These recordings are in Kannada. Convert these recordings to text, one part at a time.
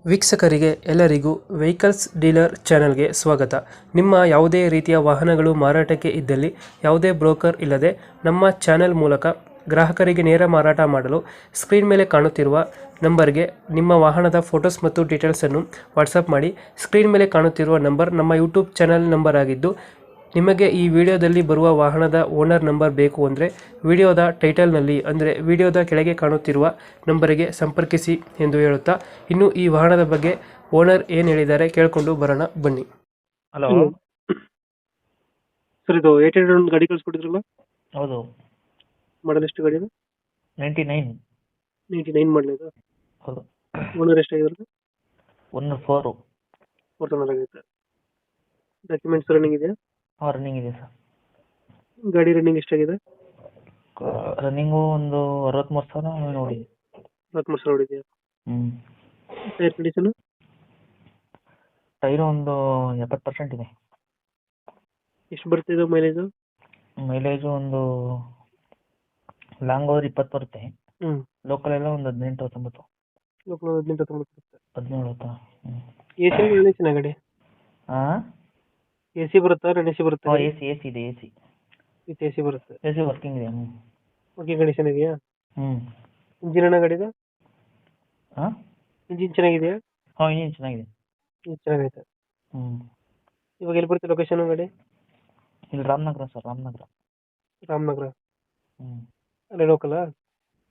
ವೀಕ್ಷಕರಿಗೆ ಎಲ್ಲರಿಗೂ ವೆಹಿಕಲ್ಸ್ ಡೀಲರ್ ಚಾನೆಲ್ಗೆ ಸ್ವಾಗತ. ನಿಮ್ಮ ಯಾವುದೇ ರೀತಿಯ ವಾಹನಗಳು ಮಾರಾಟಕ್ಕೆ ಇದ್ದಲ್ಲಿ ಯಾವುದೇ ಬ್ರೋಕರ್ ಇಲ್ಲದೆ ನಮ್ಮ ಚಾನೆಲ್ ಮೂಲಕ ಗ್ರಾಹಕರಿಗೆ ನೇರ ಮಾರಾಟ ಮಾಡಲು ಸ್ಕ್ರೀನ್ ಮೇಲೆ ಕಾಣುತ್ತಿರುವ ನಂಬರ್ಗೆ ನಿಮ್ಮ ವಾಹನದ ಫೋಟೋಸ್ ಮತ್ತು ಡೀಟೇಲ್ಸನ್ನು ವಾಟ್ಸಪ್ ಮಾಡಿ. ಸ್ಕ್ರೀನ್ ಮೇಲೆ ಕಾಣುತ್ತಿರುವ ನಂಬರ್ ನಮ್ಮ ಯೂಟ್ಯೂಬ್ ಚಾನೆಲ್ ನಂಬರ್ ಆಗಿದ್ದು, ನಿಮಗೆ ಈ ವಿಡಿಯೋದಲ್ಲಿ ಬರುವ ವಾಹನದ ಓನರ್ ನಂಬರ್ ಬೇಕು ಅಂದರೆ ವಿಡಿಯೋದ ಟೈಟಲ್ನಲ್ಲಿ ಅಂದರೆ ವಿಡಿಯೋದ ಕೆಳಗೆ ಕಾಣುತ್ತಿರುವ ನಂಬರಿಗೆ ಸಂಪರ್ಕಿಸಿ ಎಂದು ಹೇಳುತ್ತಾ, ಇನ್ನು ಈ ವಾಹನದ ಬಗ್ಗೆ ಓನರ್ ಏನು ಹೇಳಿದ್ದಾರೆ ಕೇಳಿಕೊಂಡು ಬರೋಣ ಬನ್ನಿ. ಹಲೋ. ಸರ್, ಇದು 800 ಒಂದು ಗಾಡಿ ಕಳಿಸ್ಕೊಟ್ಟಿದ್ರಲ್ಲ, ಹೌದು. ಮಾಡಲ್ ಎಷ್ಟು ಗಾಡಿ? 99. 99 ಮಾಡಲ್ ಇದು. ಹೌದು. ಓನರ್ ಎಷ್ಟಾಗಿದ್ರು? 1 4. 4 ಓನರ್ ಆಗೈತೆ. ಡಾಕ್ಯುಮೆಂಟ್ಸ್ ರನ್ನಿಂಗ್ ಇದೆಯಾ? ರನ್ನಿಂಗ್ ಇದೆ ಸರ್. ಗಾಡಿ ರನ್ನಿಂಗ್ ಎಷ್ಟಾಗಿದೆ? ರನ್ನಿಂಗು ಒಂದು 63,000 ನೋಡಿ. 43 ಸಾವಿರ ಹೊಡಿದೆಯಾ? Tyre condition? ಟೈರು ಒಂದು 70% ಇದೆ. ಎಷ್ಟು ಬರ್ತಿದೆ ಮೈಲೇಜು? ಮೈಲೇಜು ಒಂದು ಲಾಂಗ್ ಹೋದ್ರೆ 20 ಬರುತ್ತೆ. ಲೋಕಲ್ ಎಲ್ಲ ಒಂದು 18 19. ಲೋಕಲ್ 18 ಬರುತ್ತೆ. 17 ಎಸಿ ರನ್ನಿಂಗ್ ಗಾಡಿ? ಹಾಂ, ಎಸಿ ಬರುತ್ತಾ? ನಾನ್ ಎಸಿ ಬರುತ್ತಾ? ಎಸಿ ಇದೆ. ವಿತ್ ಎಸಿ ಬರುತ್ತೆ. ಎಸಿ ವರ್ಕಿಂಗ್ ಇದೆ. ವರ್ಕಿಂಗ್ ಕಂಡೀಷನ್ ಇದೆಯಾ? ಹ್ಞೂ. ಇಂಜಿನ್ ಅಣ್ಣ ಗಾಡಿದ? ಹಾಂ, ಇಂಜಿನ್ ಚೆನ್ನಾಗಿದೆಯಾ? ಇಂಜಿನ್ ಚೆನ್ನಾಗಿದೆ. ಇಂಜಿನ್ ಚೆನ್ನಾಗೈತೆ. ಹ್ಞೂ. ಇವಾಗ ಎಲ್ಲಿ ಬರುತ್ತೆ ಲೊಕೇಶನ್ ಗಾಡಿ? ಇಲ್ಲಿ ರಾಮನಗರ ಸರ್, ರಾಮನಗರ. ರಾಮನಗರ. ಹ್ಞೂ. ಅಲ್ಲೇ ಲೋಕಲಾ?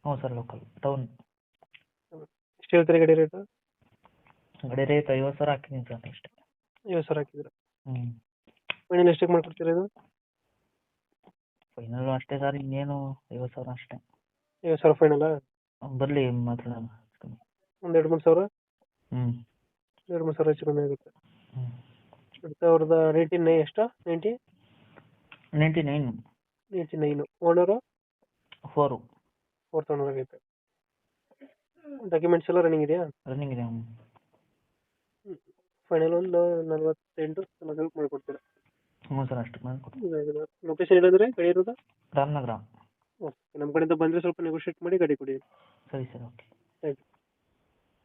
ಹ್ಞೂ ಸರ್, ಲೋಕಲ್ ಟೌನ್. ಎಷ್ಟು ಹೇಳ್ತಾರೆ ಗಾಡಿ ರೇಟು? ಗಾಡಿ ರೇಟ್ 50,000 ಹಾಕಿದ್ದೀನಿ ಸರ್ ಅಷ್ಟೇ. 50,000 ಹಾಕಿದ್ರು. ಹ್ಞೂ. ಫೈನಲ್ ಎಷ್ಟಕ್ಕೆ ಮಾಡ್ಕೊಡ್ತೀರಾ ಇದು? ಫೈನಲ್ ಅಷ್ಟೇ ಸರ್, ಇನ್ನೇನು 50,000 ಅಷ್ಟೇ. 50,000 ಫೈನಲಾ? ಬರಲಿ ಮಾತಾಡೋಣ. ಒಂದು 2-3 ಸಾವಿರ? ಹ್ಞೂ. 2-3 ಸಾವಿರ ಹೆಚ್ಚು ಕಮ್ಮಿ ಆಗುತ್ತೆ. ಹ್ಞೂ. 2018 ಎಷ್ಟು? 99. 89. ಓನರು? 4 ಓನರ್ ಆಗೈತೆ. ಡಾಕ್ಯುಮೆಂಟ್ಸ್ ಎಲ್ಲ ರನ್ನಿಂಗ್ ಇದೆಯಾ? ರನ್ನಿಂಗ್ ಇದೆ. ಫೈನಲ್ ಒಂದು 48 ಮಾಡಿಕೊಡ್ತೀರಾ? ಹ್ಞೂ ಸರ್, ಅಷ್ಟು ಮಾಡಿಕೊಡಿ. ಲೊಕೇಶನ್ ಇಲ್ಲಂದ್ರೆ ಗಾಡಿ ಇರೋದು? ರಾಮನಗರ. ಓಕೆ, ನಮ್ಮ ಕಡೆಯಿಂದ ಬಂದರೆ ಸ್ವಲ್ಪ ನೆಗೋಷಿಯೇಟ್ ಮಾಡಿ ಗಾಡಿ ಕೊಡಿ. ಸರಿ ಸರ್, ಓಕೆ. Thank you.